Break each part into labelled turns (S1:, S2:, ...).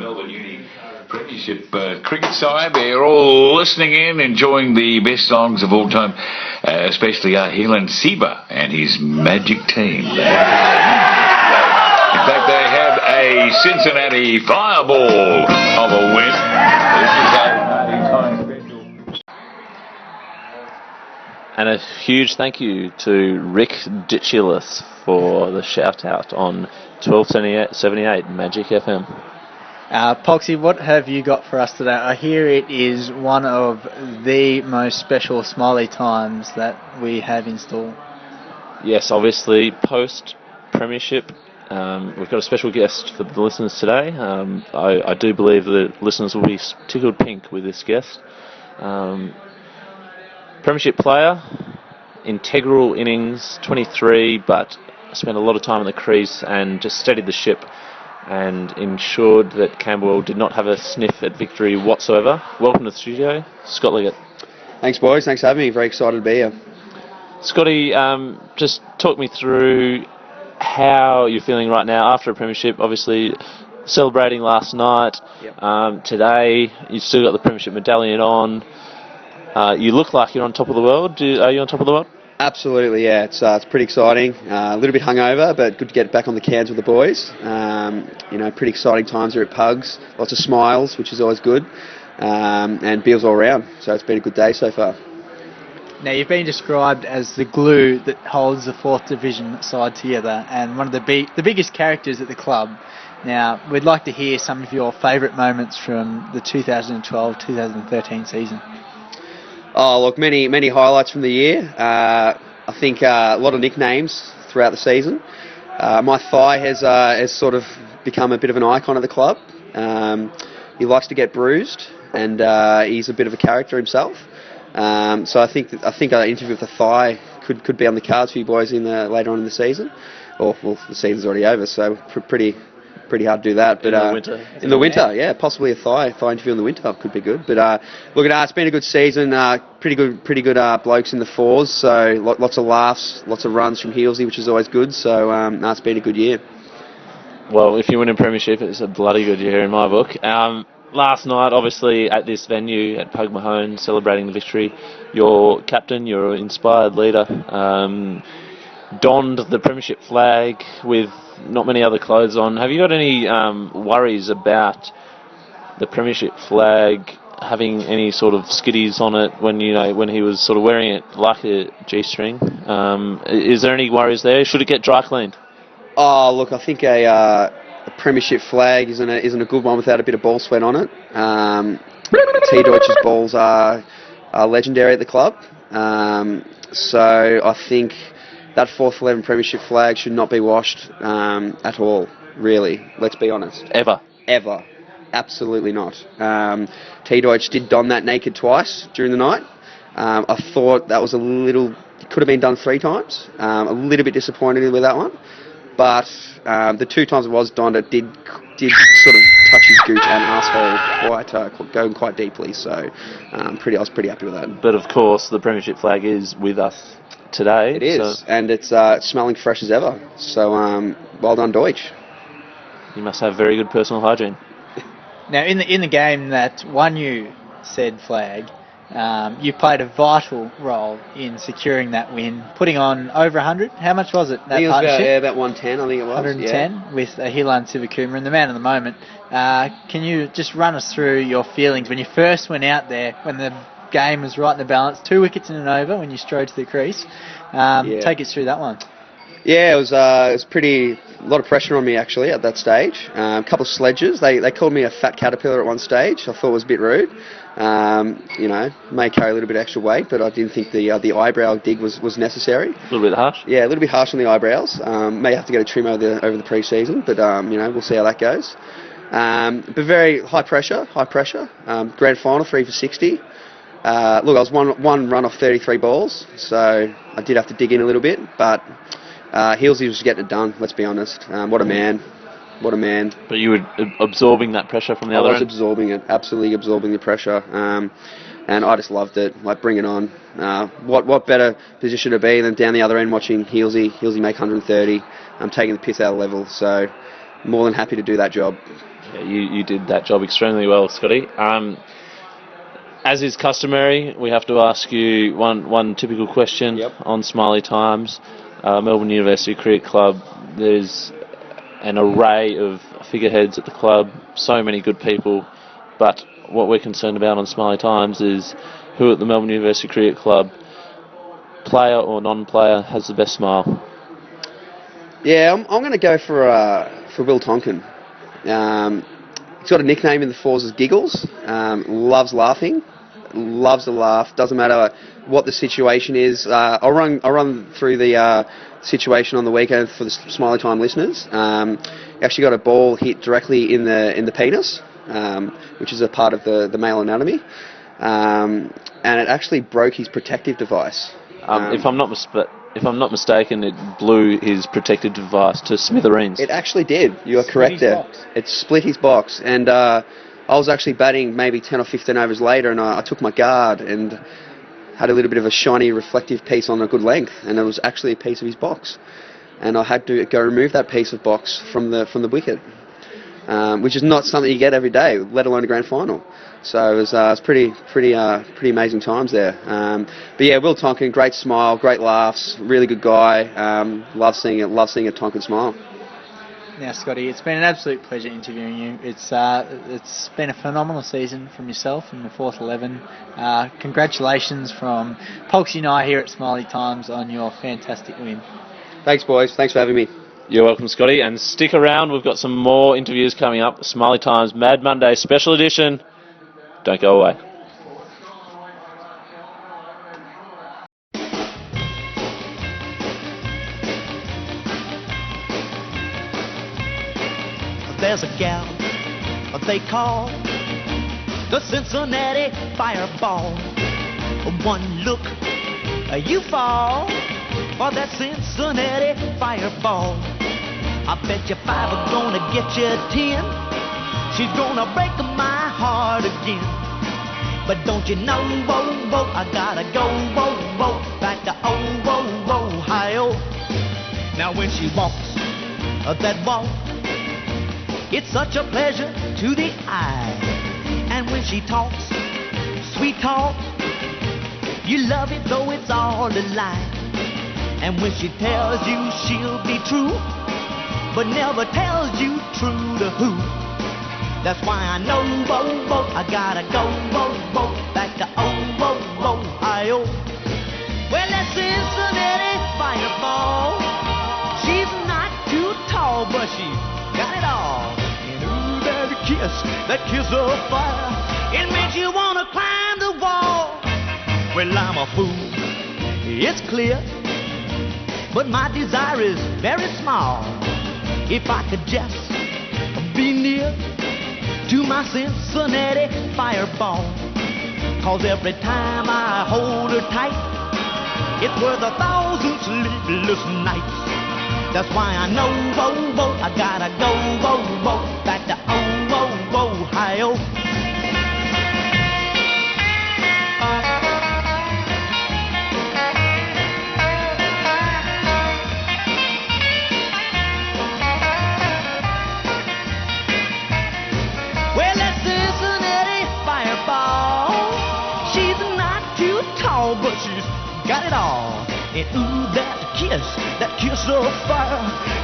S1: Melbourne Uni Premiership cricket side. They're all listening in, enjoying the best songs of all time, especially Heelan Siba and his Magic Team. In fact, they have a Cincinnati Fireball of a win. This is a 99 special.
S2: And a huge thank you to Rick Ditchilis for the shout out on 1278 Magic FM.
S3: Poxy, what have you got for us today? I hear it is one of the most special Smiley times that we have in store.
S2: Yes, obviously post Premiership. We've got a special guest for the listeners today. I do believe the listeners will be tickled pink with this guest. Premiership player, integral innings, 23, but spent a lot of time in the crease and just steadied the ship and ensured that Camberwell did not have a sniff at victory whatsoever. Welcome to the studio, Scott Leggett.
S4: Thanks, boys. Thanks for having me. Very excited to be here.
S2: Scotty, just talk me through how you're feeling right now after a premiership. Obviously, celebrating last night.
S4: Yep.
S2: Today, you've still got the premiership medallion on. You look like you're on top of the world. Are you on top of the world?
S4: Absolutely, yeah. It's pretty exciting. A little bit hungover, but good to get back on the cans with the boys. Pretty exciting times here at Pugs. Lots of smiles, which is always good. And beers all around. So it's been a good day so far.
S3: Now, you've been described as the glue that holds the 4th Division side together and one of the biggest characters at the club. Now, we'd like to hear some of your favourite moments from the 2012-2013 season.
S4: Oh, look, many highlights from the year. I think a lot of nicknames throughout the season. My thigh has sort of become a bit of an icon of the club. He likes to get bruised, and he's a bit of a character himself. So I think an interview with the thigh could be on the cards for you boys later on in the season. Well, the season's already over, so pretty hard to do that. But in the winter, yeah, possibly a thigh interview in the winter could be good. But look, it's been a good season. Pretty good blokes in the fours. So lots of laughs, lots of runs from Heelsey, which is always good. So it's been a good year.
S2: Well, if you win a premiership, it's a bloody good year in my book. Last night, obviously, at this venue at Pug Mahone, celebrating the victory, your captain, your inspired leader, donned the premiership flag with not many other clothes on. Have you got any worries about the premiership flag having any sort of skiddies on it when he was sort of wearing it like a G-string? Is there any worries there? Should it get dry cleaned?
S4: Oh, look, I think a premiership flag isn't a good one without a bit of ball sweat on it. T. Deutsch's balls are legendary at the club. So I think that 4th 11 premiership flag should not be washed at all, really. Let's be honest.
S2: Ever.
S4: Absolutely not. T. Deutsch did don that naked twice during the night. I thought that was it could have been done 3 times. A little bit disappointed with that one. But the 2 times it was donned, it did sort of touch his gooch and arsehole going quite deeply. So I was pretty happy with that.
S2: But of course, the premiership flag is with us today.
S4: It is, and it's smelling fresh as ever. So well done, Deutsch.
S2: You must have very good personal hygiene.
S3: Now, in the game that won you said flag, you played a vital role in securing that win, putting on over 100. How much was it?
S4: I think it was about 110, I think it was.
S3: 110 with Heelan Siva and the man of the moment. Can you just run us through your feelings when you first went out there, when the game was right in the balance, 2 wickets in and over when you strode to the crease? Take us through that one.
S4: Yeah, it was a lot of pressure on me actually at that stage. A couple of sledges. They called me a fat caterpillar at one stage. I thought it was a bit rude. May carry a little bit extra weight, but I didn't think the eyebrow dig was necessary.
S2: A little bit harsh.
S4: Yeah, a little bit harsh on the eyebrows. May have to get a trim over the pre-season, but we'll see how that goes. But very high pressure. Grand final 3 for 60. Look, I was one run off 33 balls, so I did have to dig in a little bit, but Heelsey was getting it done, let's be honest. What a man.
S2: But you were absorbing that pressure from the other end?
S4: I was absorbing it, absolutely absorbing the pressure. And I just loved it, like bring it on. What better position to be than down the other end watching Heelsey make 130. I'm taking the piss out of level, so more than happy to do that job.
S2: Yeah, you did that job extremely well, Scotty. As is customary, we have to ask you one typical question on Smiley Times. Melbourne University Cricket Club, there's an array of figureheads at the club, so many good people, but what we're concerned about on Smiley Times is who at the Melbourne University Cricket Club, player or non-player, has the best smile.
S4: Yeah, I'm going to go for Will Tonkin. He's got a nickname in the fours as Giggles. Loves laughing. Loves to laugh. Doesn't matter what the situation is. I'll run through the situation on the weekend for the Smiley Time listeners. He actually got a ball hit directly in the penis, which is a part of the male anatomy, and it actually broke his protective device.
S2: If I'm not mistaken, it blew his protective device to smithereens.
S4: It actually did. You are correct there. It split his box, and I was actually batting maybe 10 or 15 overs later, and I took my guard and had a little bit of a shiny reflective piece on a good length, and it was actually a piece of his box, and I had to go remove that piece of box from the wicket, which is not something you get every day, let alone a grand final. So it was pretty amazing times there. But yeah, Will Tonkin, great smile, great laughs, really good guy. Love seeing a Tonkin smile.
S3: Now, Scotty, it's been an absolute pleasure interviewing you. It's been a phenomenal season from yourself and the fourth 11. Congratulations from Polksy and I here at Smiley Times on your fantastic win.
S4: Thanks, boys. Thanks for having me.
S2: You're welcome, Scotty. And stick around. We've got some more interviews coming up. Smiley Times Mad Monday Special Edition. Don't go away.
S5: There's a gal they call the Cincinnati Fireball. One look, you fall for that Cincinnati Fireball. I bet you 5 are gonna get you 10. She's gonna break my heart again. But don't you know, I gotta go, back to Ohio. Now when she walks that walk, it's such a pleasure to the eye. And when she talks, sweet talk, you love it though it's all a lie. And when she tells you she'll be true, but never tells you true to who. That's why I know, I gotta go, back to Ohio. Well, that Cincinnati Fireball, she's not too tall, but she's got it all. And ooh, that kiss of fire, it makes you wanna climb the wall. Well, I'm a fool, it's clear, but my desire is very small. If I could just be near to my Cincinnati Fireball, 'cause every time I hold her tight, it's worth 1,000 sleepless nights. That's why I know, I gotta go, back to Ohio. Well, that Cincinnati Fireball, she's not too tall, but she's got it all. And ooh, that kiss of fire,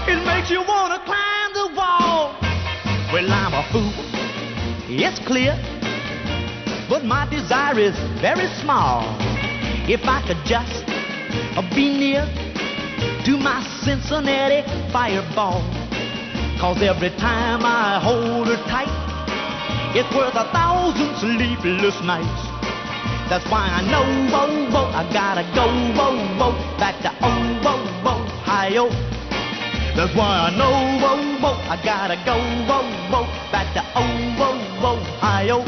S5: it makes you wanna climb the wall. Well, I'm a fool, it's clear, but my desire is very small. If I could just be near to my Cincinnati Fireball, 'cause every time I hold her tight, it's worth 1,000 sleepless nights. That's why I know, I gotta go, back to Ohio. That's why I know, I gotta go, back to Ohio.